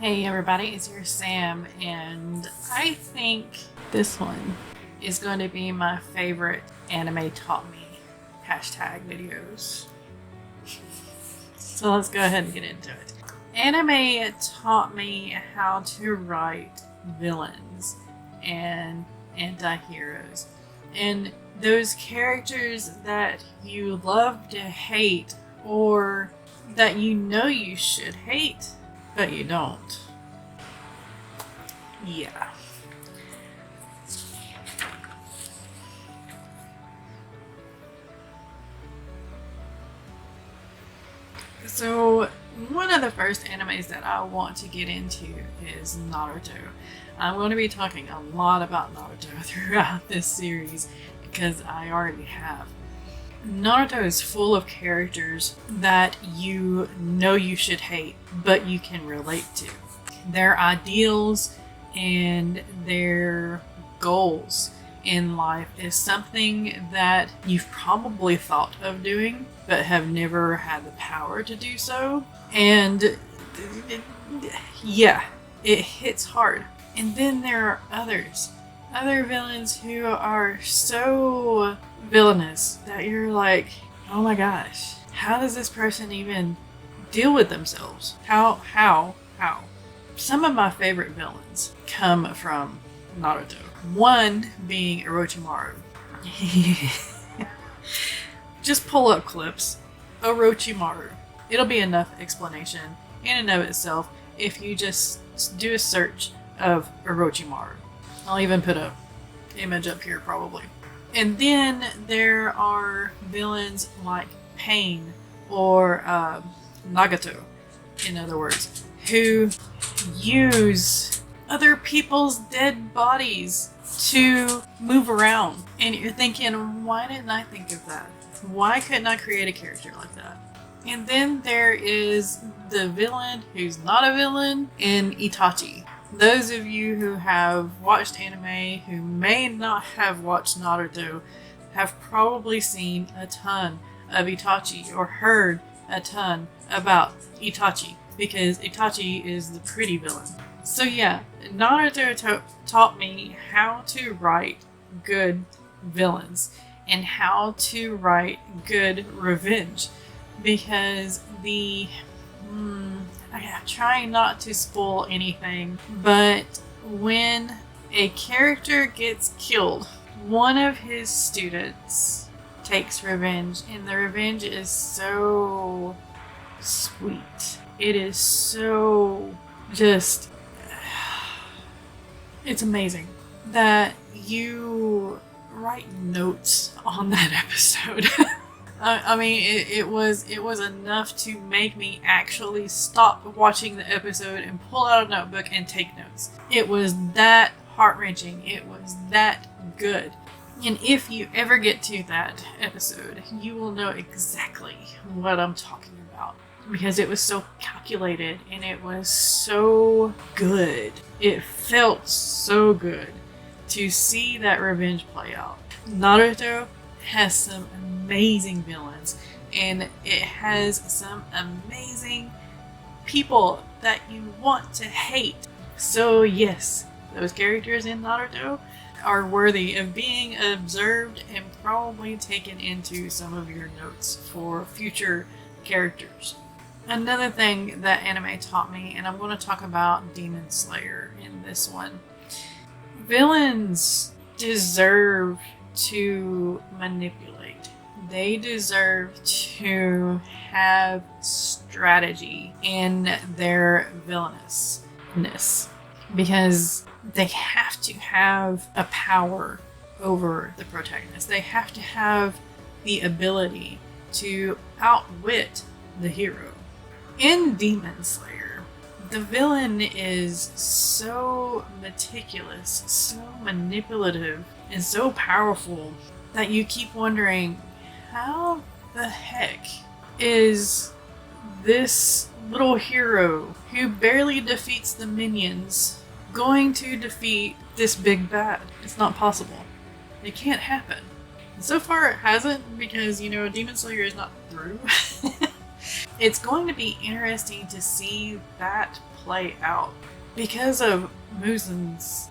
Hey everybody, it's your Sam, and I think this one is going to be my favorite anime taught me hashtag videos. So let's go ahead and get into it. Anime taught me how to write villains and anti-heroes, and those characters that you love to hate or that you know you should hate but you don't. Yeah. So one of the first animes that I want to get into is Naruto. I'm going to be talking a lot about Naruto throughout this series because I already have. Naruto is full of characters that you know you should hate, but you can relate to. Their ideals and their goals in life is something that you've probably thought of doing, but have never had the power to do so. And yeah, it hits hard. And then there are other villains who are so villainous that you're like, oh my gosh, how does this person even deal with themselves? How? Some of my favorite villains come from Naruto. One being Orochimaru. Just pull up clips. Orochimaru. It'll be enough explanation in and of itself if you just do a search of Orochimaru. I'll even put a image up here probably. And then there are villains like Pain or Nagato, in other words, who use other people's dead bodies to move around. And you're thinking, why didn't I think of that? Why couldn't I create a character like that? And then there is the villain who's not a villain in Itachi. Those of you who have watched anime who may not have watched Naruto have probably seen a ton of Itachi or heard a ton about Itachi because Itachi is the pretty villain. So yeah, Naruto taught me how to write good villains and how to write good revenge because I'm trying not to spoil anything, but when a character gets killed, one of his students takes revenge, and the revenge is so sweet. It is so just... it's amazing that you write notes on that episode. I mean, it was enough to make me actually stop watching the episode and pull out a notebook and take notes. It was that heart-wrenching. It was that good. And if you ever get to that episode, you will know exactly what I'm talking about. Because it was so calculated and it was so good. It felt so good to see that revenge play out. Naruto has some amazing villains and it has some amazing people that you want to hate. So yes, those characters in Naruto are worthy of being observed and probably taken into some of your notes for future characters. Another thing that anime taught me, and I'm going to talk about Demon Slayer in this one. Villains deserve to manipulate. They deserve to have strategy in their villainousness because they have to have a power over the protagonist. They have to have the ability to outwit the hero. In Demon Slayer, the villain is so meticulous, so manipulative, and so powerful that you keep wondering, how the heck is this little hero who barely defeats the minions going to defeat this big bad? It's not possible. It can't happen. And so far it hasn't because, Demon Slayer is not through. It's going to be interesting to see that play out because of Muzan's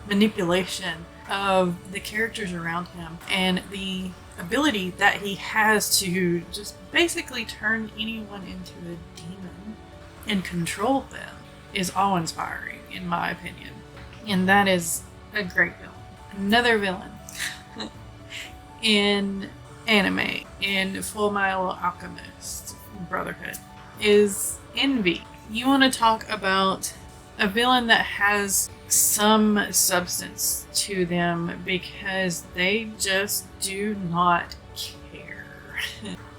manipulation of the characters around him and the ability that he has to just basically turn anyone into a demon and control them is awe-inspiring, in my opinion. And that is a great villain. Another villain in anime, in Full Metal Alchemist Brotherhood, is Envy. You want to talk about a villain that has some substance to them because they just do not care.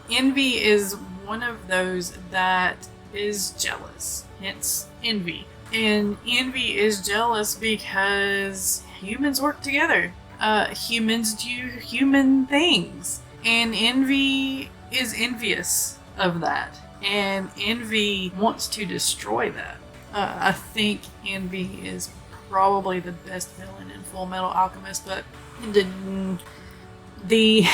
Envy is one of those that is jealous, hence envy. And envy is jealous because humans work together. Humans do human things. And envy is envious of that. And envy wants to destroy that. I think envy is probably the best villain in Full Metal Alchemist, but the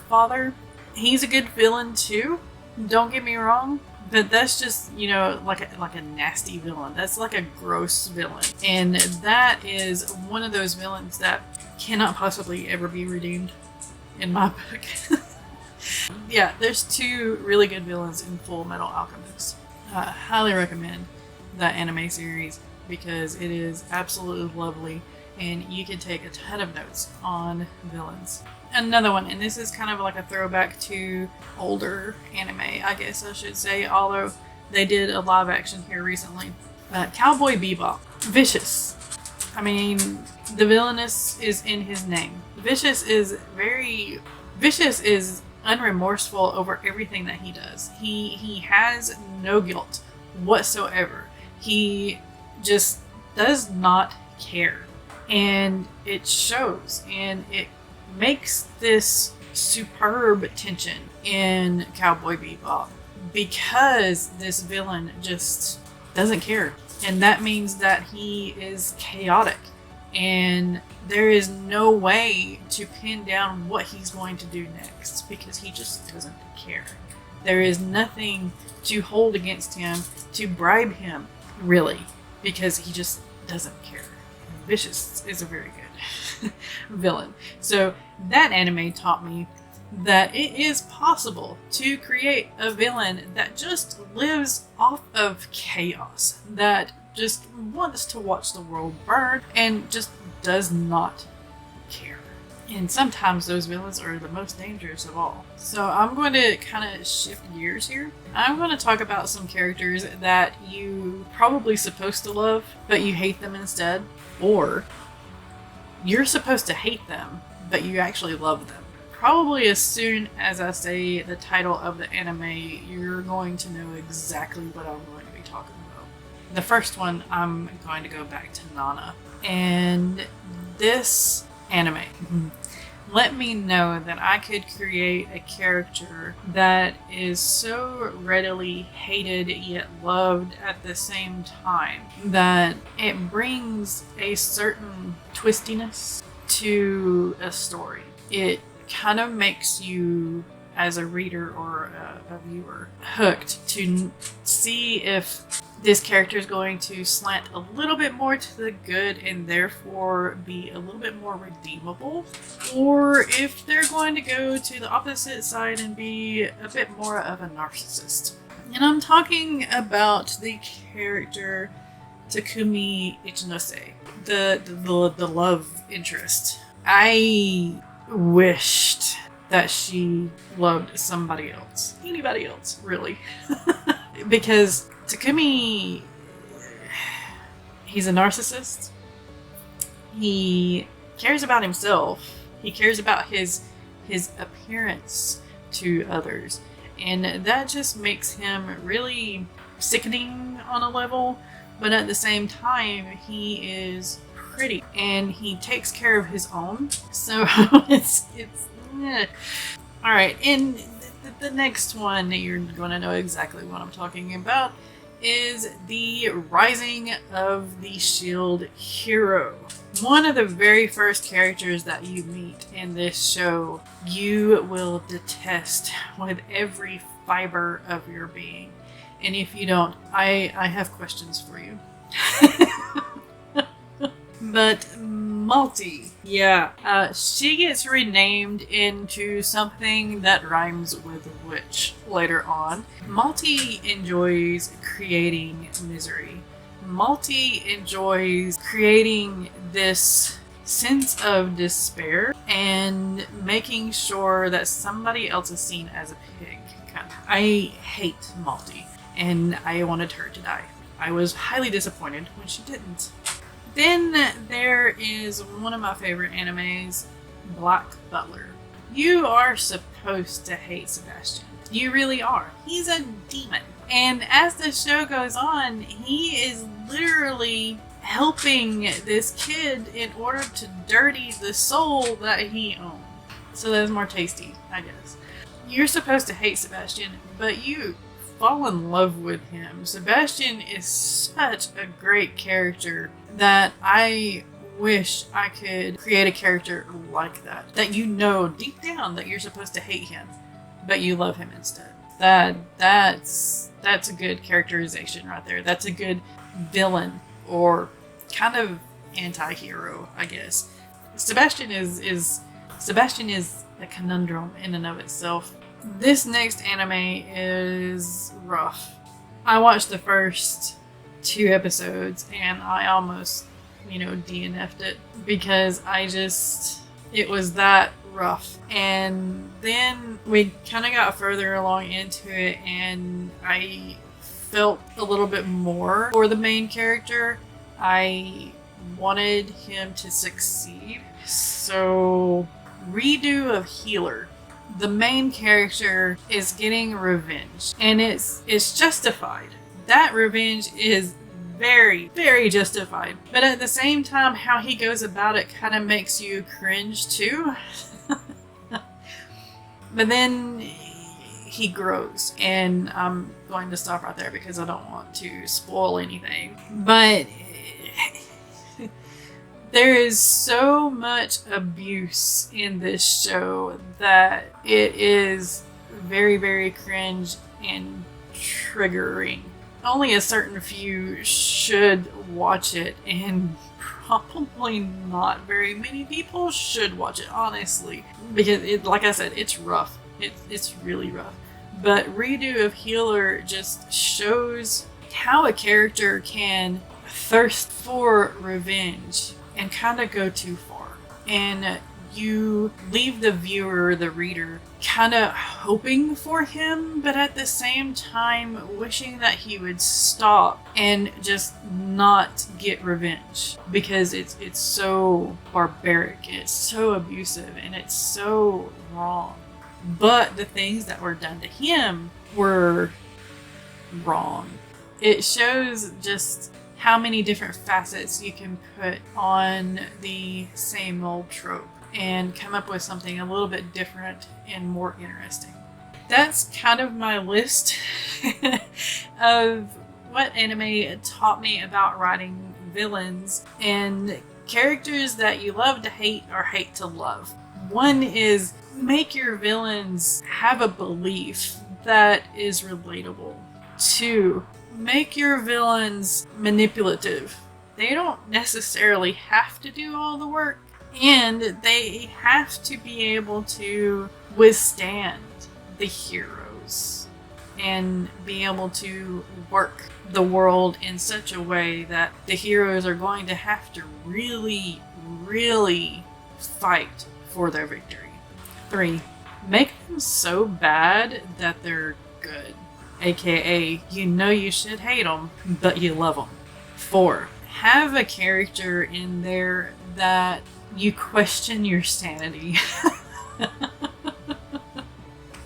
father, he's a good villain too. Don't get me wrong, but that's just, you know, like a nasty villain. That's like a gross villain, and that is one of those villains that cannot possibly ever be redeemed, in my book. Yeah, there's two really good villains in Full Metal Alchemist. I highly recommend that anime series because it is absolutely lovely and you can take a ton of notes on villains. Another one, and this is kind of like a throwback to older anime, I guess I should say, although they did a live action here recently. Cowboy Bebop. Vicious. I mean, the villainous is in his name. Vicious is unremorseful over everything that he does. He has no guilt whatsoever. He just does not care. And it shows, and it makes this superb tension in Cowboy Bebop because this villain just doesn't care. And that means that he is chaotic. And there is no way to pin down what he's going to do next because he just doesn't care. There is nothing to hold against him, to bribe him, really, because he just doesn't care. Vicious is a very good villain. So that anime taught me that it is possible to create a villain that just lives off of chaos, that just wants to watch the world burn and just does not care. And sometimes those villains are the most dangerous of all. So I'm going to kind of shift gears here. I'm going to talk about some characters that you probably supposed to love, but you hate them instead. Or you're supposed to hate them, but you actually love them. Probably as soon as I say the title of the anime, you're going to know exactly what I'm going to be talking about. The first one, I'm going to go back to Nana. And this anime let me know that I could create a character that is so readily hated yet loved at the same time that it brings a certain twistiness to a story. It kind of makes you, as a reader or a viewer, hooked to see if this character is going to slant a little bit more to the good and therefore be a little bit more redeemable, or if they're going to go to the opposite side and be a bit more of a narcissist. And I'm talking about the character Takumi Ichinose, the love interest. I wished that she loved somebody else. Anybody else, really. Because Takumi, he's a narcissist. He cares about himself. He cares about his appearance to others. And that just makes him really sickening on a level. But at the same time, he is pretty. And he takes care of his own. So it's Alright, and the next one that you're going to know exactly what I'm talking about is the Rising of the Shield Hero. One of the very first characters that you meet in this show, you will detest with every fiber of your being. And if you don't, I have questions for you. But Malty, yeah, she gets renamed into something that rhymes with witch later on. Malty enjoys creating misery. Malty enjoys creating this sense of despair and making sure that somebody else is seen as a pig. I hate Malty, and I wanted her to die. I was highly disappointed when she didn't. Then there is one of my favorite animes, Black Butler. You are supposed to hate Sebastian. You really are. He's a demon. And as the show goes on, he is literally helping this kid in order to dirty the soul that he owns. So that's more tasty, I guess. You're supposed to hate Sebastian, but you fall in love with him. Sebastian is such a great character that I wish I could create a character like that. That you know deep down that you're supposed to hate him, but you love him instead. That's a good characterization right there. That's a good villain or kind of anti-hero, I guess. Sebastian is a conundrum in and of itself. This next anime is rough. I watched the first 2 episodes and I almost, DNF'd it because it was that rough. And then we kind of got further along into it and I felt a little bit more for the main character. I wanted him to succeed. So, redo of Healer. The main character is getting revenge, and it's justified. That revenge is very, very justified. But at the same time, how he goes about it kind of makes you cringe too. But then he grows, and I'm going to stop right there because I don't want to spoil anything. But there is so much abuse in this show that it is very, very cringe and triggering. Only a certain few should watch it, and probably not very many people should watch it, honestly. Because, like I said, it's rough. It's really rough. But Redo of Healer just shows how a character can thirst for revenge and kind of go too far. And you leave the viewer, the reader, kind of hoping for him, but at the same time wishing that he would stop and just not get revenge. Because it's so barbaric, it's so abusive, and it's so wrong. But the things that were done to him were wrong. It shows just how many different facets you can put on the same old trope and come up with something a little bit different and more interesting. That's kind of my list of what anime taught me about writing villains and characters that you love to hate or hate to love. One is make your villains have a belief that is relatable. 2, make your villains manipulative. They don't necessarily have to do all the work, and they have to be able to withstand the heroes and be able to work the world in such a way that the heroes are going to have to really, really fight for their victory. 3, make them so bad that they're good. AKA, you should hate them, but you love them. 4, have a character in there that you question your sanity.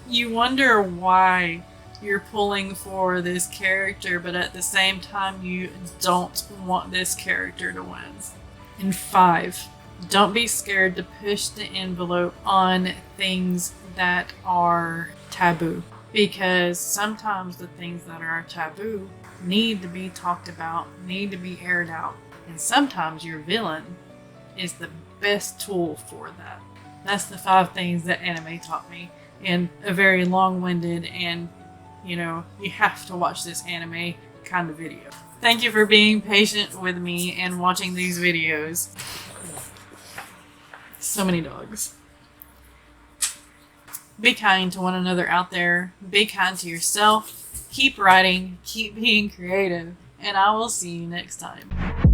You wonder why you're pulling for this character, but at the same time you don't want this character to win. And 5, don't be scared to push the envelope on things that are taboo. Because sometimes the things that are taboo need to be talked about, need to be aired out. And sometimes your villain is the best tool for that. That's the 5 things that anime taught me in a very long-winded and you know, you have to watch this anime kind of video. Thank you for being patient with me and watching these videos. So many dogs. Be kind to one another out there. Be kind to yourself. Keep writing. Keep being creative. And I will see you next time.